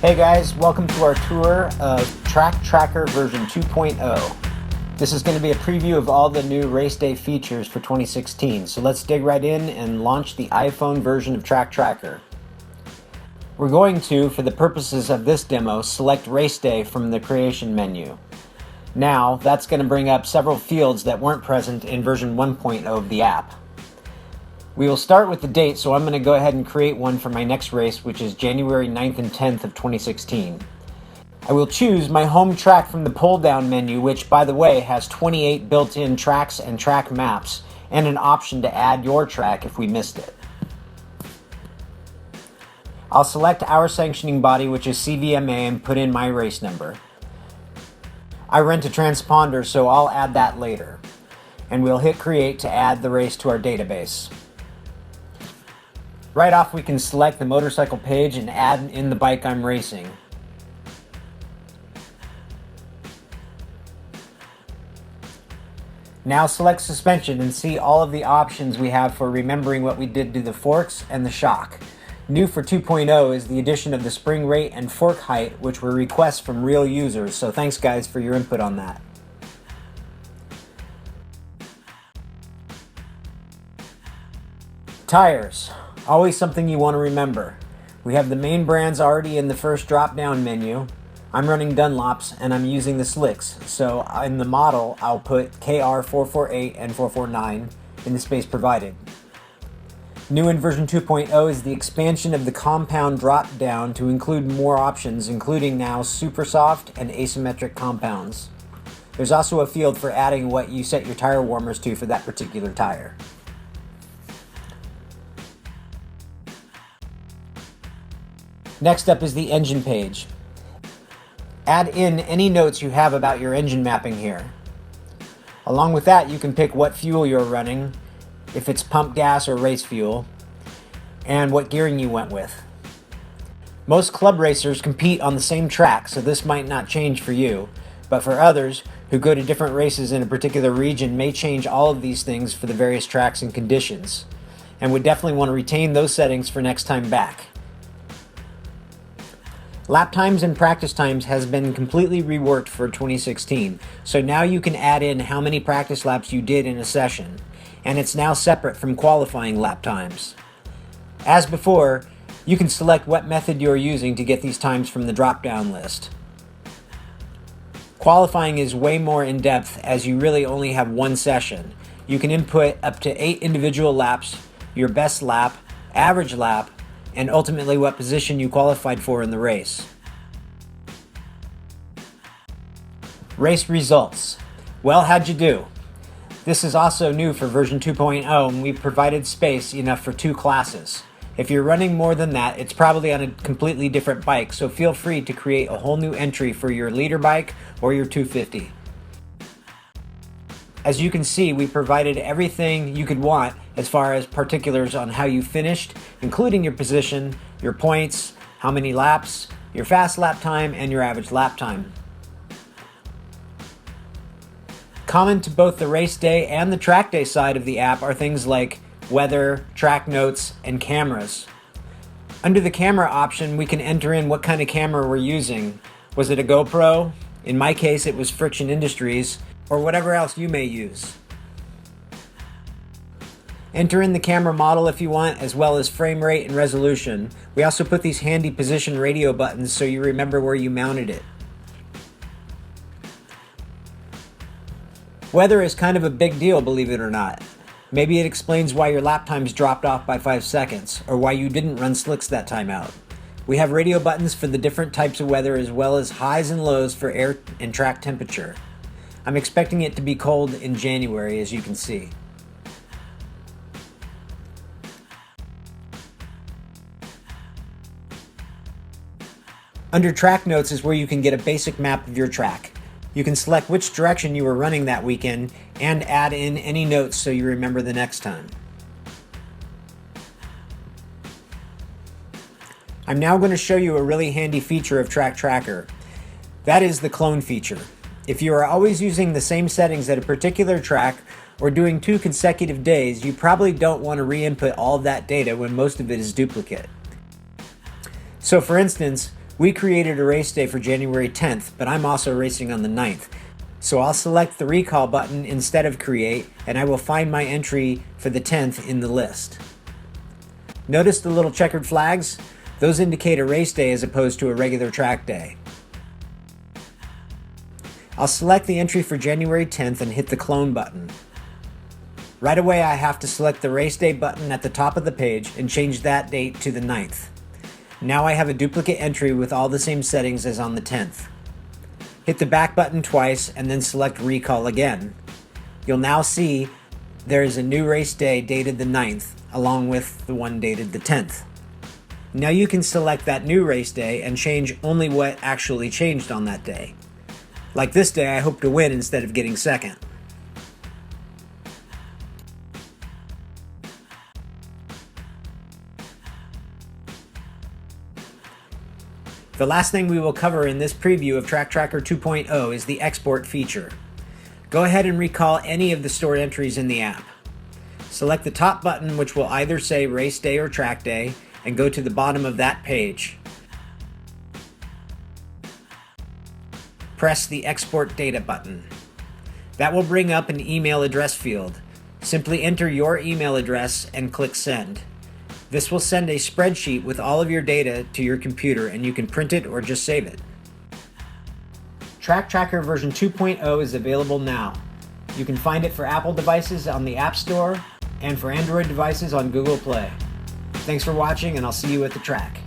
Hey guys, welcome to our tour of Track Tracker version 2.0. This is going to be a preview of all the new race day features for 2016, so let's dig right in and launch the iPhone version of Track Tracker. We're going to, for the purposes of this demo, select race day from the creation menu. Now, that's going to bring up several fields that weren't present in version 1.0 of the app. We will start with the date, so I'm going to go ahead and create one for my next race, which is January 9th and 10th of 2016. I will choose my home track from the pull-down menu, which, by the way, has 28 built-in tracks and track maps, and an option to add your track if we missed it. I'll select our sanctioning body, which is CVMA, and put in my race number. I rent a transponder, so I'll add that later. And we'll hit Create to add the race to our database. Right off, we can select the motorcycle page and add in the bike I'm racing. Now select suspension and see all of the options we have for remembering what we did to the forks and the shock. New for 2.0 is the addition of the spring rate and fork height, which were requests from real users, so thanks guys for your input on that. Tires. Always something you want to remember. We have the main brands already in the first drop-down menu. I'm running Dunlops and I'm using the slicks, so in the model I'll put KR448 and 449 in the space provided. New in version 2.0 is the expansion of the compound drop-down to include more options, including now super soft and asymmetric compounds. There's also a field for adding what you set your tire warmers to for that particular tire. Next up is the engine page. Add in any notes you have about your engine mapping here. Along with that, you can pick what fuel you're running, if it's pump gas or race fuel, and what gearing you went with. Most club racers compete on the same track, so this might not change for you, but for others who go to different races in a particular region may change all of these things for the various tracks and conditions, and would definitely want to retain those settings for next time back. Lap times and practice times has been completely reworked for 2016, so now you can add in how many practice laps you did in a session, and it's now separate from qualifying lap times. As before, you can select what method you're using to get these times from the drop-down list. Qualifying is way more in-depth as you really only have one session. You can input up to 8 individual laps, your best lap, average lap, and ultimately what position you qualified for in the race. Race results. Well, how'd you do? This is also new for version 2.0, and we provided space enough for 2 classes. If you're running more than that, it's probably on a completely different bike, so feel free to create a whole new entry for your leader bike or your 250. As you can see, we provided everything you could want as far as particulars on how you finished, including your position, your points, how many laps, your fast lap time, and your average lap time. Common to both the race day and the track day side of the app are things like weather, track notes, and cameras. Under the camera option, we can enter in what kind of camera we're using. Was it a GoPro? In my case, it was Friction Industries, or whatever else you may use. Enter in the camera model if you want, as well as frame rate and resolution. We also put these handy position radio buttons so you remember where you mounted it. Weather is kind of a big deal, believe it or not. Maybe it explains why your lap times dropped off by 5 seconds, or why you didn't run slicks that time out. We have radio buttons for the different types of weather, as well as highs and lows for air and track temperature. I'm expecting it to be cold in January, as you can see. Under track notes is where you can get a basic map of your track. You can select which direction you were running that weekend and add in any notes so you remember the next time. I'm now going to show you a really handy feature of Track Tracker. That is the clone feature. If you are always using the same settings at a particular track or doing 2 consecutive days, you probably don't want to re-input all of that data when most of it is duplicate. So for instance, We created a race day for January 10th, but I'm also racing on the 9th. So I'll select the recall button instead of create, and I will find my entry for the 10th in the list. Notice the little checkered flags? Those indicate a race day as opposed to a regular track day. I'll select the entry for January 10th and hit the clone button. Right away I have to select the race day button at the top of the page and change that date to the 9th. Now I have a duplicate entry with all the same settings as on the 10th. Hit the back button twice and then select recall again. You'll now see there is a new race day dated the 9th along with the one dated the 10th. Now you can select that new race day and change only what actually changed on that day. Like this day, I hope to win instead of getting second. The last thing we will cover in this preview of Track Tracker 2.0 is the export feature. Go ahead and recall any of the stored entries in the app. Select the top button, which will either say race day or track day, and go to the bottom of that page. Press the Export Data button. That will bring up an email address field. Simply enter your email address and click Send. This will send a spreadsheet with all of your data to your computer, and you can print it or just save it. Track Tracker version 2.0 is available now. You can find it for Apple devices on the App Store and for Android devices on Google Play. Thanks for watching, and I'll see you at the track.